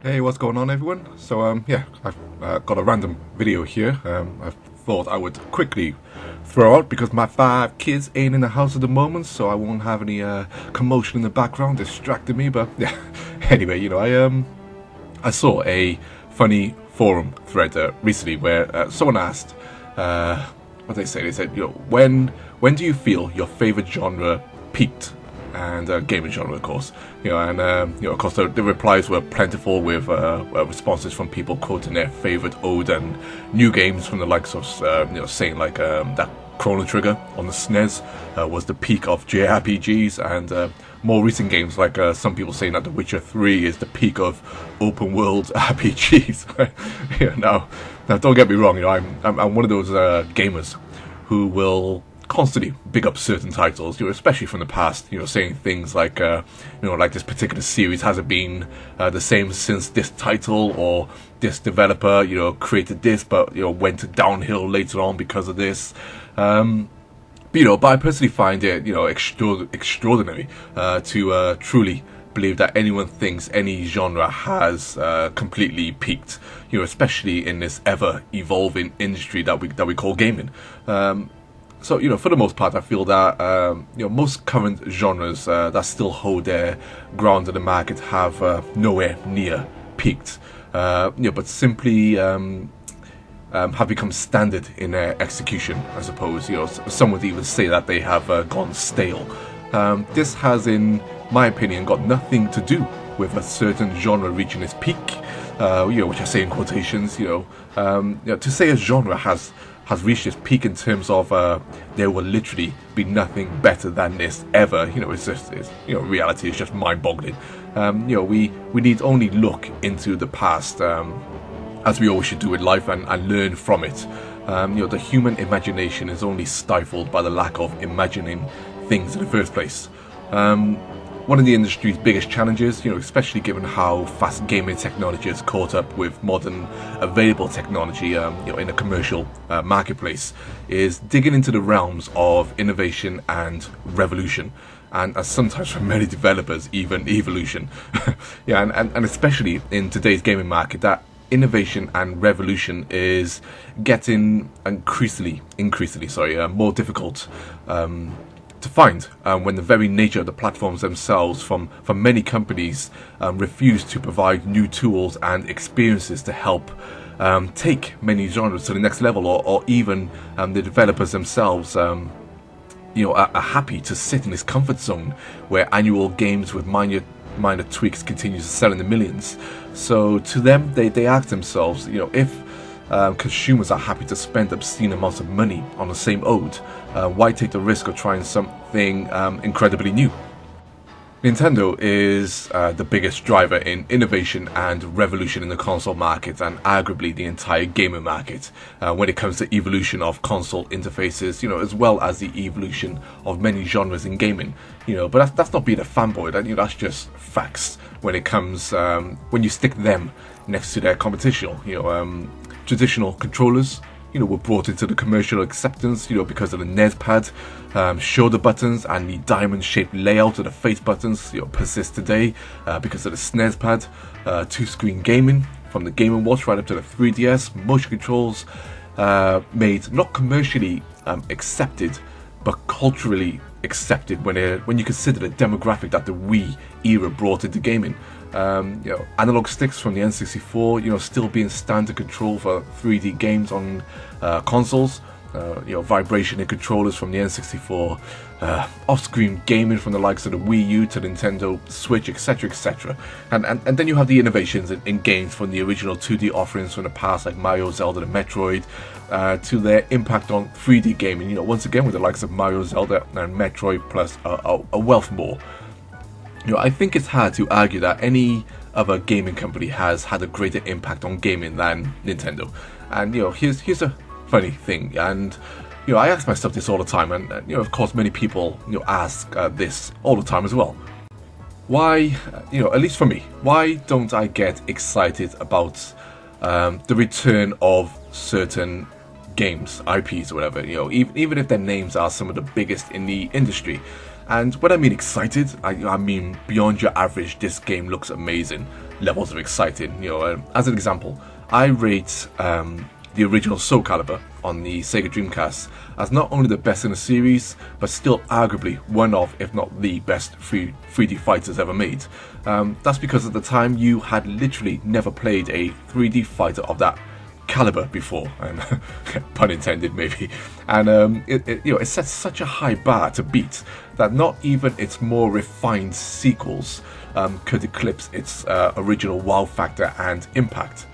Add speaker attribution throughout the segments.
Speaker 1: Hey, what's going on, everyone? Yeah, I've got a random video here. I thought I would quickly throw out because my 5 kids ain't in the house at the moment, so I won't have any commotion in the background distracting me. But yeah, anyway, I saw a funny forum thread recently where someone asked, what they say? They said, when do you feel your favorite genre peaked? And gaming genre, of course. Of course, the replies were plentiful with responses from people quoting their favorite old and new games from the likes of, saying like that Chrono Trigger on the SNES was the peak of JRPGs, and more recent games like some people saying that The Witcher 3 is the peak of open world RPGs. Now, don't get me wrong. I'm one of those gamers who will constantly big up certain titles, especially from the past, saying things like, like this particular series hasn't been the same since this title, or this developer, created this, but, went downhill later on because of this. But I personally find it, extraordinary to truly believe that anyone thinks any genre has completely peaked, especially in this ever-evolving industry that we call gaming. So, for the most part, I feel that, most current genres that still hold their ground in the market have nowhere near peaked, but simply have become standard in their execution, I suppose. Some would even say that they have gone stale. This has, in my opinion, got nothing to do with a certain genre reaching its peak, which I say in quotations. To say a genre has reached its peak in terms of there will literally be nothing better than this ever. Reality is just mind-boggling. We need only look into the past, as we always should do in life, and learn from it. The human imagination is only stifled by the lack of imagining things in the first place. One of the industry's biggest challenges, especially given how fast gaming technology has caught up with modern available technology, in the commercial marketplace, is digging into the realms of innovation and revolution, and sometimes for many developers, even evolution. And especially in today's gaming market, that innovation and revolution is getting increasingly, more difficult to find, when the very nature of the platforms themselves from many companies refuse to provide new tools and experiences to help take many genres to the next level, or even the developers themselves are happy to sit in this comfort zone where annual games with minor tweaks continue to sell in the millions. So to them, they ask themselves, if consumers are happy to spend obscene amounts of money on the same ode, why take the risk of trying something incredibly new? Nintendo is the biggest driver in innovation and revolution in the console market, and arguably the entire gaming market, when it comes to evolution of console interfaces, as well as the evolution of many genres in gaming. But that's not being a fanboy. That's just facts when it comes, when you stick them next to their competition. Traditional controllers, were brought into the commercial acceptance, because of the NES pad, shoulder buttons, and the diamond-shaped layout of the face buttons, persist today, because of the SNES pad. Two-screen gaming, from the Game & Watch right up to the 3DS, motion controls, made not commercially accepted, but culturally accepted when you consider the demographic that the Wii era brought into gaming. Analog sticks from the N64, still being standard control for 3D games on consoles. Vibration in controllers from the N64, off-screen gaming from the likes of the Wii U to Nintendo Switch, etc., etc. And then you have the innovations in games from the original 2D offerings from the past, like Mario, Zelda, and Metroid, to their impact on 3D gaming. Once again with the likes of Mario, Zelda, and Metroid, plus a wealth more. I think it's hard to argue that any other gaming company has had a greater impact on gaming than Nintendo. And here's a funny thing, and I ask myself this all the time, and of course many people ask this all the time as well. Why, at least for me, why don't I get excited about the return of certain games, IPs or whatever, even if their names are some of the biggest in the industry? And when I mean excited, I mean beyond your average, this game looks amazing. levels of exciting. As an example, I rate the original Soul Calibur on the Sega Dreamcast as not only the best in the series, but still arguably one of, if not the best 3D fighters ever made. That's because at the time you had literally never played a 3D fighter of that caliber before, and pun intended maybe, and it sets such a high bar to beat that not even its more refined sequels could eclipse its original wow factor and impact.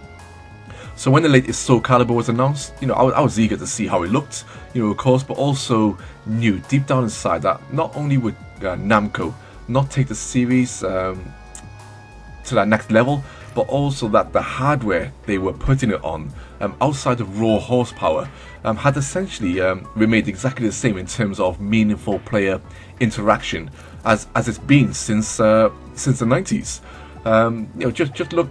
Speaker 1: So when the latest Soul Calibur was announced, I was eager to see how it looked, of course, but also knew deep down inside that not only would Namco not take the series to that next level, but also that the hardware they were putting it on, outside of raw horsepower, had essentially remained exactly the same in terms of meaningful player interaction as it's been since the 90s. Just look.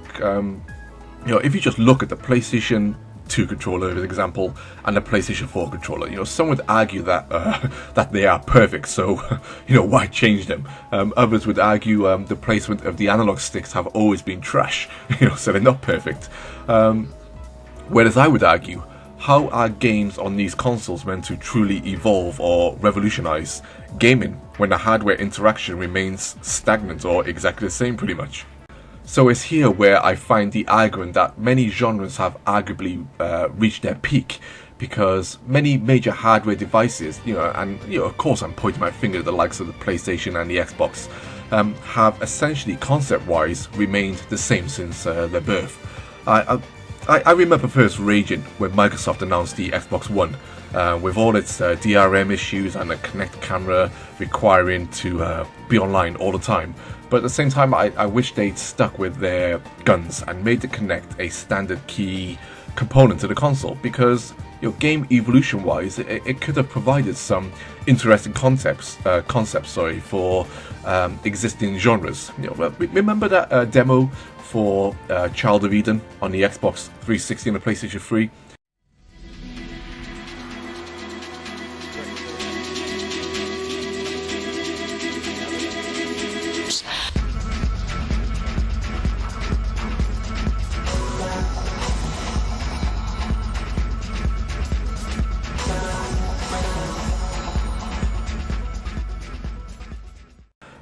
Speaker 1: If you just look at the PlayStation 2 controller, as an example, and the PlayStation 4 controller, some would argue that that they are perfect. So, why change them? Others would argue the placement of the analog sticks have always been trash. So they're not perfect. Whereas I would argue, how are games on these consoles meant to truly evolve or revolutionize gaming when the hardware interaction remains stagnant or exactly the same, pretty much? So it's here where I find the argument that many genres have arguably reached their peak, because many major hardware devices, of course I'm pointing my finger at the likes of the PlayStation and the Xbox, have essentially concept-wise remained the same since their birth. I remember first raging when Microsoft announced the Xbox One, with all its DRM issues and the Kinect camera requiring to be online all the time. But at the same time, I wish they'd stuck with their guns and made the Kinect a standard key component to the console, because game evolution wise it could have provided some interesting concepts for existing genres. Remember that demo for Child of Eden on the Xbox 360 and the PlayStation 3?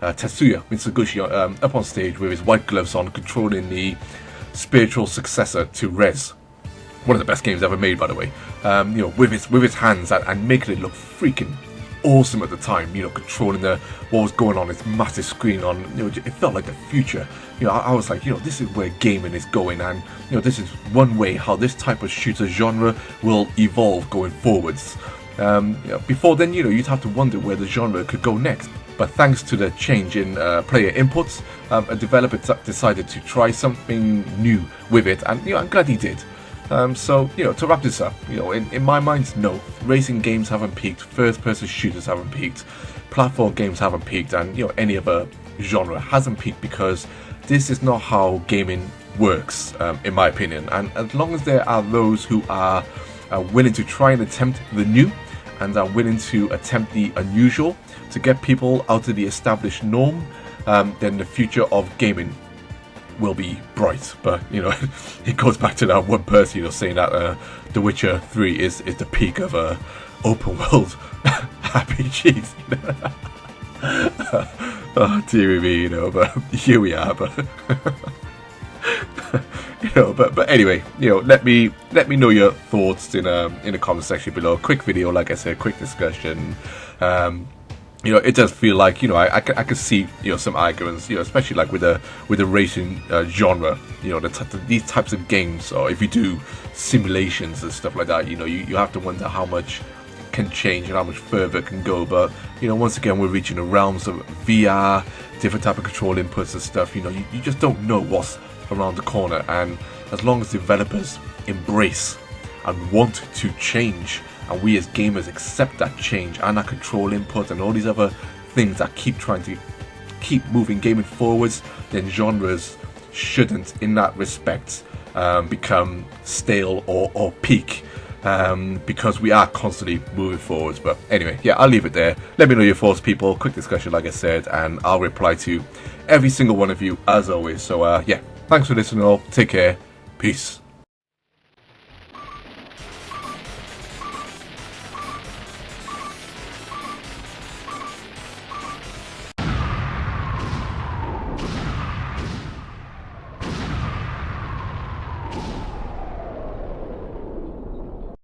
Speaker 1: Tetsuya Mitsuguchi up on stage with his white gloves on, controlling the spiritual successor to Rez, one of the best games ever made, by the way. With his hands and making it look freaking awesome at the time. Controlling what was going on this massive screen on. It felt like the future. I was like, this is where gaming is going, and this is one way how this type of shooter genre will evolve going forwards. Before then, you'd have to wonder where the genre could go next. But thanks to the change in player inputs, a developer decided to try something new with it, and I'm glad he did. So to wrap this up, in my mind, no, racing games haven't peaked, first-person shooters haven't peaked, platform games haven't peaked, and any other genre hasn't peaked, because this is not how gaming works, in my opinion. And as long as there are those who are willing to try and attempt the new, and are willing to attempt the unusual to get people out of the established norm, then the future of gaming will be bright. But it goes back to that one person saying that The Witcher 3 is the peak of open world RPGs. Oh dear me, but here we are. But but anyway, let me know your thoughts in the comment section below. Quick video, like I said, quick discussion. It does feel like I can see some arguments, especially like with the racing genre. These types of games, or if you do simulations and stuff like that, you have to wonder how much can change and how much further it can go. But once again, we're reaching the realms of VR, different type of control inputs and stuff. You just don't know what's around the corner, and as long as developers embrace and want to change, and we as gamers accept that change and that control input and all these other things that keep trying to keep moving gaming forwards, then genres shouldn't, in that respect, become stale or peak, because we are constantly moving forwards. But anyway, yeah, I'll leave it there. Let me know your thoughts, people. Quick discussion, like I said, and I'll reply to every single one of you as always. So yeah, Thanks for listening all. Take care. Peace.